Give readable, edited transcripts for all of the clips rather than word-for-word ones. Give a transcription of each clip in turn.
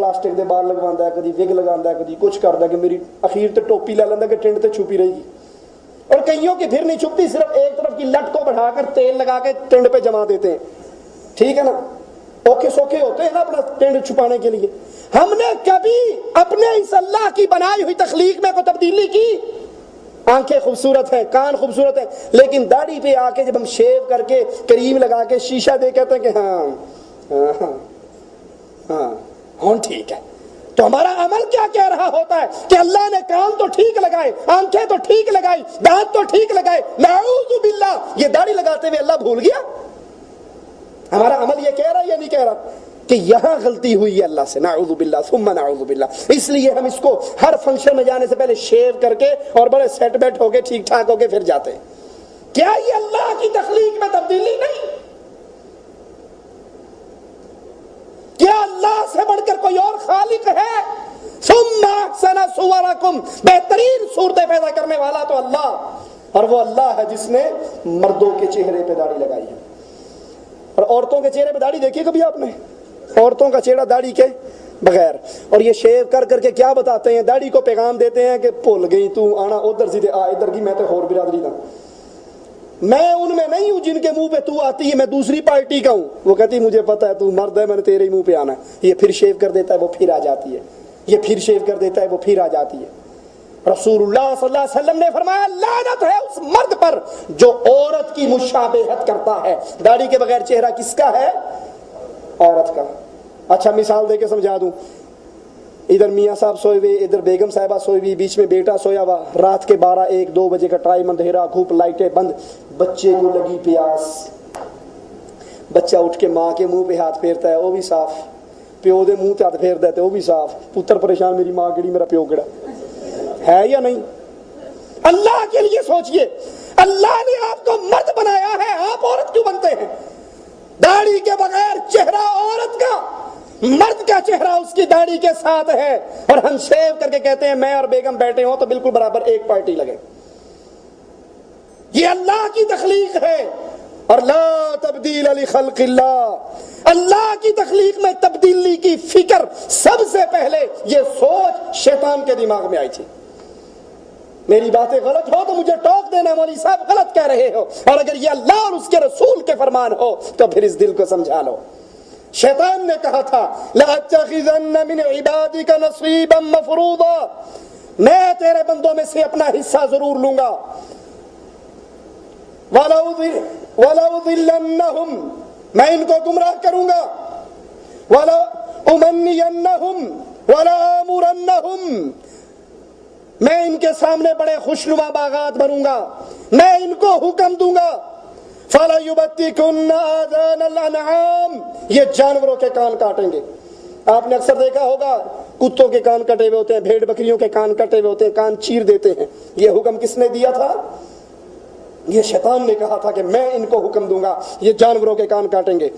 Plastic دے بال لگواندا ہے, کدی وگ لگاندا ہے, کدی کچھ کردا ہے کہ میری اخیر تے ٹوپی لے لیندا کہ ٹنڈ تے چھپی رہے گی. اور کئیوں کی پھر نہیں چھپتی, صرف ایک طرف کی لٹ کو بڑھا کر تیل لگا کے ٹنڈ پہ جما دیتے ہیں. ٹھیک ہے نا, اوکے سوکھے ہوتے ہیں نا اپنا ٹنڈ چھپانے کے لیے. ہم نے کبھی اپنے اس اللہ کی بنائی ہوئی تخلیق میں کوئی تبدیلی کی؟ آنکھیں خوبصورت ہیں, کان خوبصورت ہیں, لیکن داڑھی پہ آ کے جب ہم شیو کر کے کریم لگا کے شیشہ دے کہتے ہیں کہ ہاں ہاں ہاں ہاں ہاں ٹھیک ہے, تو ہمارا عمل کیا کہہ رہا ہوتا ہے کہ اللہ نے کان تو ٹھیک لگائے, آنکھیں تو ٹھیک لگائی, دانت تو ٹھیک لگائے, نعوذ باللہ یہ داڑھی لگاتے ہوئے اللہ بھول گیا؟ ہمارا عمل یہ کہہ رہا ہے یا نہیں کہہ رہا کہ یہاں غلطی ہوئی ہے اللہ سے؟ نعوذ باللہ ثم نعوذ باللہ. اس لیے ہم اس کو ہر فنکشن میں جانے سے پہلے شیو کر کے اور بڑے سیٹ بیٹ ہو کے ٹھیک ٹھاک ہو کے پھر جاتے ہیں. کیا یہ اللہ کی تخلیق میں تبدیلی نہیں؟ کیا اللہ سے بڑھ کر کوئی اور خالق ہے؟ ثم احسن صورکم, بہترین صورتیں پیدا کرنے والا تو اللہ, اور وہ اللہ ہے جس نے مردوں کے چہرے پہ داڑھی لگائی ہے. اور عورتوں کے چہرے پہ داڑھی دیکھی کبھی آپ نے؟ عورتوں کا چہرہ داڑھی کے بغیر, اور یہ شیو کر کر کے کیا بتاتے ہیں, داڑھی کو پیغام دیتے ہیں کہ بھول گئی تو آنا ادھر سیدھے آ ادھر کی, میں تو اور برادری کا, میں ان میں نہیں ہوں جن کے منہ پہ تو آتی ہے, میں دوسری پارٹی کا ہوں. وہ کہتی مجھے پتا ہے تو مرد ہے, میں نے تیرے ہی منہ پہ آنا ہے. یہ پھر شیو کر دیتا ہے وہ پھر آ جاتی ہے, یہ پھر شیو کر دیتا ہے وہ پھر آ جاتی ہے. رسول اللہ صلی اللہ علیہ وسلم نے فرمایا لعنت ہے اس مرد پر جو عورت کی مشابہت کرتا ہے. داڑھی کے بغیر چہرہ کس کا ہے؟ عورت کا. اچھا مثال دے کے سمجھا دوں, ادھر میاں صاحب سوئے ہوئے, ادھر بیگم صاحبہ سوئی ہوئی, بیچ میں بیٹا سویا ہوا, رات کے 12-1-2 بجے کا ٹائم, اندھیرا, دھوپ, لائٹیں بند, بچے کو لگی پیاس, بچہ اٹھ کے ماں کے منہ پہ ہاتھ پھیرتا ہے, وہ بھی صاف, پیو دے منہ پہ ہاتھ پھیر دیتے, وہ بھی صاف. پتر پریشان, میری ماں کیڑی میرا پیو کیڑا, ہے یا نہیں؟ اللہ کے لیے سوچئے, اللہ نے آپ کو مرد بنایا ہے, آپ عورت کیوں بنتے ہیں؟ داڑھی کے بغیر چہرہ عورت کا, مرد کا چہرہ اس کی داڑھی کے ساتھ ہے, اور ہم شیو کر کے کہتے ہیں میں اور بیگم بیٹھے ہوں تو بالکل برابر ایک پارٹی لگے. یہ اللہ کی تخلیق ہے, اور لا تبدیل لخلق اللہ, اللہ کی تخلیق میں تبدیلی کی فکر سب سے پہلے یہ سوچ شیطان کے دماغ میں آئی تھی. میری باتیں غلط ہو تو مجھے ٹوک دینا, مولوی صاحب غلط کہہ رہے ہو, اور اگر یہ اللہ اور اس کے رسول کے فرمان ہو تو پھر اس دل کو سمجھا لو. شیطان نے کہا تھا لَأَتَّخِذَنَّ مِنْ عِبَادِكَ نَصِيبًا مَفْرُوضًا, میں تیرے بندوں میں سے اپنا حصہ ضرور لوں گا. وَلَأُضِلَّنَّهُمْ, میں ان کو گمراہ کروں گا. وَلَأُمَنِّيَنَّهُمْ وَلَآمُرَنَّهُمْ, میں ان کے سامنے بڑے خوشنما باغات بنوں گا, میں ان کو حکم دوں گا. فَلَيُبَتِّكُنَّ آذَانَ الْأَنْعَامِ, یہ جانوروں کے کان کاٹیں گے. آپ نے اکثر دیکھا ہوگا کتوں کے کان کٹے ہوئے ہوتے ہیں, بھیڑ بکریوں کے کان کٹے ہوئے ہوتے ہیں, کان چیر دیتے ہیں. یہ حکم کس نے دیا تھا؟ یہ شیطان نے کہا تھا کہ میں ان کو حکم دوں گا, یہ جانوروں کے کان کاٹیں گے.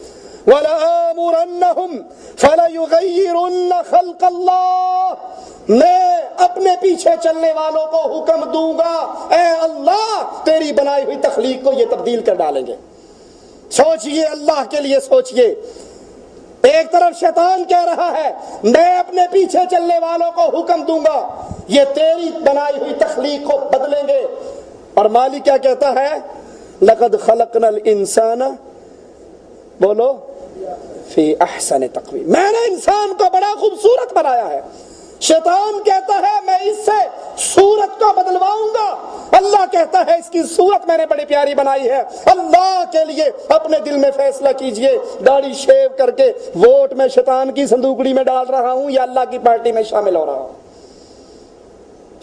وَلَآمُرَنَّهُمْ فَلَيُغَيِّرُنَّ خَلْقَ اللَّهِ, میں اپنے پیچھے چلنے والوں کو حکم دوں گا اے اللہ تیری بنائی ہوئی تخلیق کو یہ تبدیل کر ڈالیں گے. سوچئے, اللہ کے لیے سوچئے. ایک طرف شیطان کہہ رہا ہے میں اپنے پیچھے چلنے والوں کو حکم دوں گا یہ تیری بنائی ہوئی تخلیق کو بدلیں گے, اور مالک کیا کہتا ہے؟ لَقَدْ خَلَقْنَا الْإِنسَانَ, بولو, فی احسن تقویم, میں نے انسان کو بڑا خوبصورت بنایا ہے. شیطان کہتا ہے میں اس سے صورت کو بدلواؤں گا, اللہ کہتا ہے اس کی صورت میں نے بڑی پیاری بنائی ہے. اللہ کے لیے اپنے دل میں فیصلہ کیجئے, داڑھی شیو کر کے ووٹ میں شیطان کی صندوقڑی میں ڈال رہا ہوں یا اللہ کی پارٹی میں شامل ہو رہا ہوں.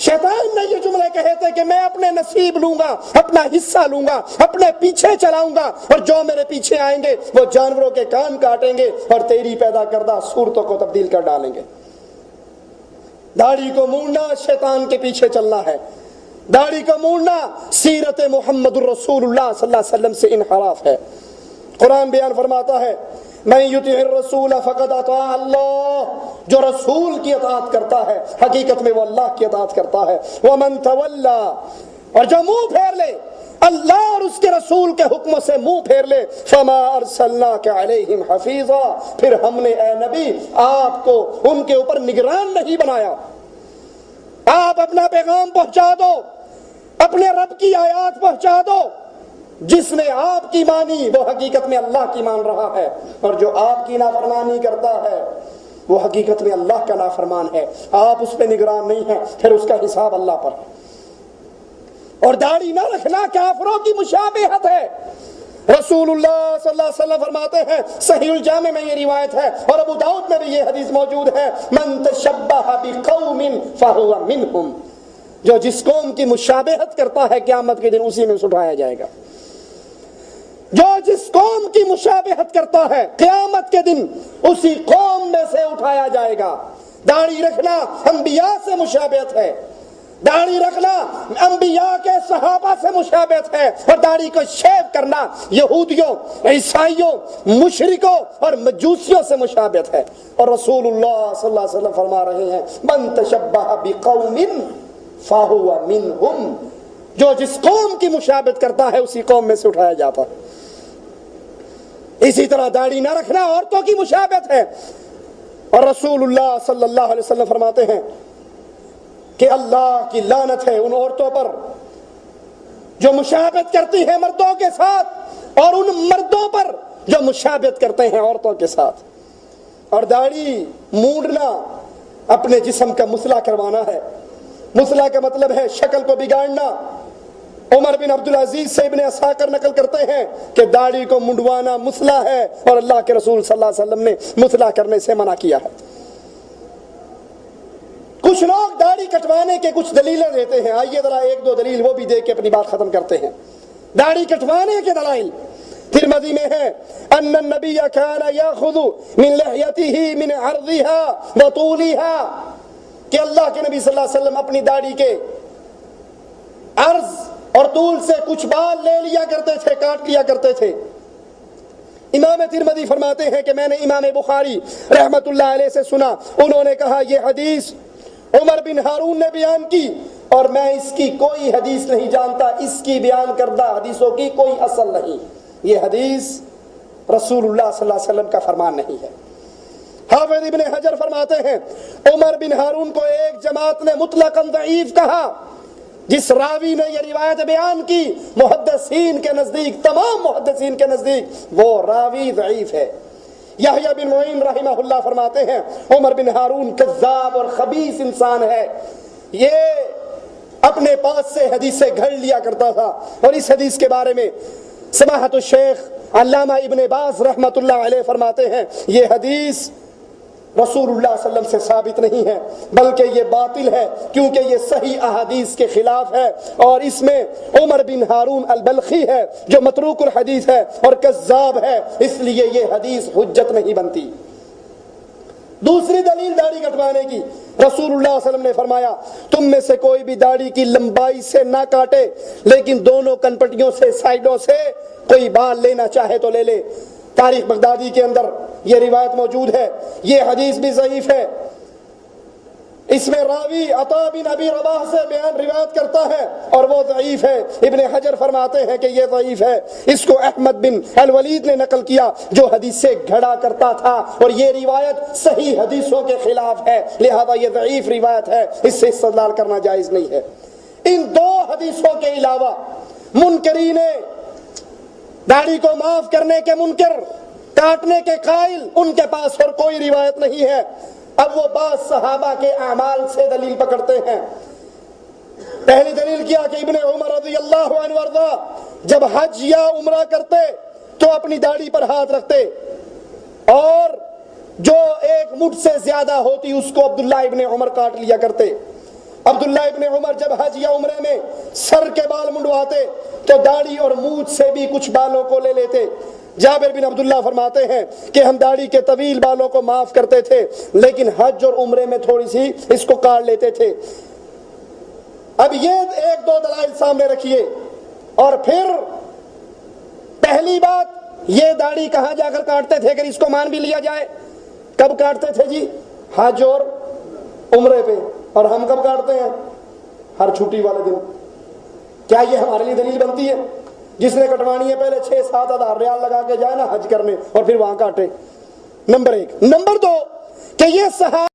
شیطان نے یہ جملے کہے تھے کہ میں اپنے نصیب لوں گا, اپنا حصہ لوں گا, اپنے پیچھے چلاؤں گا, اور جو میرے پیچھے آئیں گے وہ جانوروں کے کان کاٹیں گے اور تیری پیدا کردہ صورتوں کو تبدیل کر ڈالیں گے. داڑھی کو مونڈنا شیطان کے پیچھے چلنا ہے. داڑھی کو مونڈنا سیرت محمد الرسول اللہ صلی اللہ علیہ وسلم سے انحراف ہے. قرآن بیان فرماتا ہے من یطع الرسول فقد اطاع اللہ, جو رسول کی اطاعت کرتا ہے حقیقت میں وہ اللہ کی اطاعت کرتا ہے. ومن تولا, اور جو منہ پھیر لے اللہ اور اس کے رسول کے حکموں سے منہ پھیر لے، فما ارسلناک علیہم حفیظا، پھر ہم نے اے نبی آپ کو ان کے اوپر نگران نہیں بنایا۔ آپ اپنا پیغام پہنچا دو، اپنے رب کی آیات پہنچا دو، جس نے آپ کی مانی وہ حقیقت میں اللہ کی مان رہا ہے، اور جو آپ کی نافرمانی کرتا ہے وہ حقیقت میں اللہ کا نافرمان ہے۔ آپ اس پہ نگران نہیں ہیں، پھر اس کا حساب اللہ پر ہے۔ اور داڑھی نہ رکھنا کافروں کی مشابہت ہے۔ رسول اللہ صلی اللہ علیہ وسلم فرماتے ہیں، صحیح الجامع میں یہ روایت ہے اور ابو داؤد میں بھی یہ حدیث موجود ہے، من تشبہ بقوم فہو منہم، جو جس قوم کی مشابہت کرتا ہے قیامت کے دن اسی میں سے اٹھایا جائے گا۔ جو جس قوم کی مشابہت کرتا ہے قیامت کے دن اسی قوم میں سے اٹھایا جائے گا۔ داڑھی رکھنا انبیاء سے مشابہت ہے، داڑھی رکھنا انبیاء کے صحابہ سے مشابہت ہے، اور داڑھی کو شیو کرنا یہودیوں، عیسائیوں، مشرکوں اور مجوسیوں سے مشابہت ہے۔ اور رسول اللہ صلی اللہ علیہ وسلم فرما رہے ہیں، من تشبہ بقوم فہو منہم، جو جس قوم کی مشابہت کرتا ہے اسی قوم میں سے اٹھایا جاتا ہے۔ اسی طرح داڑھی نہ رکھنا عورتوں کی مشابہت ہے، اور رسول اللہ صلی اللہ علیہ وسلم فرماتے ہیں کہ اللہ کی لعنت ہے ان عورتوں پر جو مشابہت کرتی ہیں مردوں کے ساتھ، اور ان مردوں پر جو مشابہت کرتے ہیں عورتوں کے ساتھ۔ اور داڑھی مونڈنا اپنے جسم کا مسئلہ کروانا ہے۔ مسئلہ کا مطلب ہے شکل کو بگاڑنا۔ عمر بن عبدالعزیز سے ابن اساکر نقل کرتے ہیں کہ داڑھی کو منڈوانا مسئلہ ہے، اور اللہ کے رسول صلی اللہ علیہ وسلم نے مسئلہ کرنے سے منع کیا ہے۔ کچھ لوگ داڑھی کٹوانے کے کچھ دلیلیں دیتے ہیں، آئیے ذرا ایک دو دلیل وہ بھی دے کے اپنی بات ختم کرتے ہیں۔ داڑھی کٹوانے کے دلائل ترمذی میں ہے، ان النبی کان یاخذ من لحیته من عرضها وطولها، کہ اللہ کے نبی صلی اللہ علیہ وسلم اپنی داڑھی کے عرض اور طول سے کچھ بال لے لیا کرتے تھے، کاٹ لیا کرتے تھے۔ امام ترمذی فرماتے ہیں کہ میں نے امام بخاری رحمت اللہ علیہ سے سنا، انہوں نے کہا یہ حدیث عمر بن ہارون نے بیان کی، اور میں اس کی کوئی حدیث نہیں جانتا، اس کی بیان کردہ حدیثوں کی کوئی اصل نہیں، یہ حدیث رسول اللہ صلی اللہ علیہ وسلم کا فرمان نہیں ہے۔ حافظ ابن حجر فرماتے ہیں عمر بن ہارون کو ایک جماعت نے مطلقاً ضعیف کہا، جس راوی نے یہ روایت بیان کی محدثین کے نزدیک، تمام محدثین کے نزدیک وہ راوی ضعیف ہے۔ یحییٰ بن معین رحمہ اللہ فرماتے ہیں عمر بن ہارون کذاب اور خبیث انسان ہے، یہ اپنے پاس سے حدیثیں گھڑ لیا کرتا تھا۔ اور اس حدیث کے بارے میں سماحت الشیخ علامہ ابن باز رحمت اللہ علیہ فرماتے ہیں یہ حدیث رسول اللہ صلی اللہ علیہ وسلم سے ثابت نہیں ہے، بلکہ یہ باطل ہے، کیونکہ یہ صحیح احادیث کے خلاف ہے، اور اس میں عمر بن ہارون البلخی ہے جو متروک الحدیث ہے اور کذاب ہے، اس لیے یہ حدیث حجت نہیں بنتی۔ دوسری دلیل داڑھی کٹوانے کی، رسول اللہ صلی اللہ علیہ وسلم نے فرمایا تم میں سے کوئی بھی داڑھی کی لمبائی سے نہ کاٹے، لیکن دونوں کنپٹیوں سے، سائڈوں سے کوئی بال لینا چاہے تو لے لے۔ تاریخ بغدادی کے اندر یہ روایت موجود ہے، یہ حدیث بھی ضعیف ہے۔ اس میں راوی عطا بن ابی رباح سے بیان روایت کرتا ہے اور وہ ضعیف ہے۔ ابن حجر فرماتے ہیں کہ یہ ضعیف ہے، اس کو احمد بن الولید نے نقل کیا جو حدیث سے گھڑا کرتا تھا، اور یہ روایت صحیح حدیثوں کے خلاف ہے، لہذا یہ ضعیف روایت ہے، اس سے استدلال کرنا جائز نہیں ہے۔ ان دو حدیثوں کے علاوہ منکرین داڑھی کو معاف کرنے کے منکر، کاٹنے کے قائل، ان کے پاس اور کوئی روایت نہیں ہے۔ اب وہ بعض صحابہ کے اعمال سے دلیل پکڑتے ہیں۔ پہلی دلیل کیا کہ ابن عمر رضی اللہ عنہ وارضا جب حج یا عمرہ کرتے تو اپنی داڑھی پر ہاتھ رکھتے، اور جو ایک مٹھ سے زیادہ ہوتی اس کو عبداللہ ابن عمر کاٹ لیا کرتے۔ عبداللہ ابن عمر جب حج یا عمرے میں سر کے بال منڈواتے تو داڑھی اور مونچھ سے بھی کچھ بالوں کو لے لیتے۔ جابر بن عبداللہ فرماتے ہیں کہ ہم داڑھی کے طویل بالوں کو معاف کرتے تھے، لیکن حج اور عمرے میں تھوڑی سی اس کو کاٹ لیتے تھے۔ اب یہ ایک دو دلائل سامنے رکھیے، اور پھر پہلی بات یہ داڑھی کہاں جا کر کاٹتے تھے اگر اس کو مان بھی لیا جائے؟ کب کاٹتے تھے جی؟ حج اور عمرے پہ۔ اور ہم کب کاٹتے ہیں؟ ہر چھٹی والے دن۔ کیا یہ ہمارے لیے دلیل بنتی ہے؟ جس نے کٹوانی ہے پہلے 6-7 ہزار ریال لگا کے جائے نا حج کرنے اور پھر وہاں کاٹے، نمبر 1۔ نمبر 2 کہ یہ صحابہ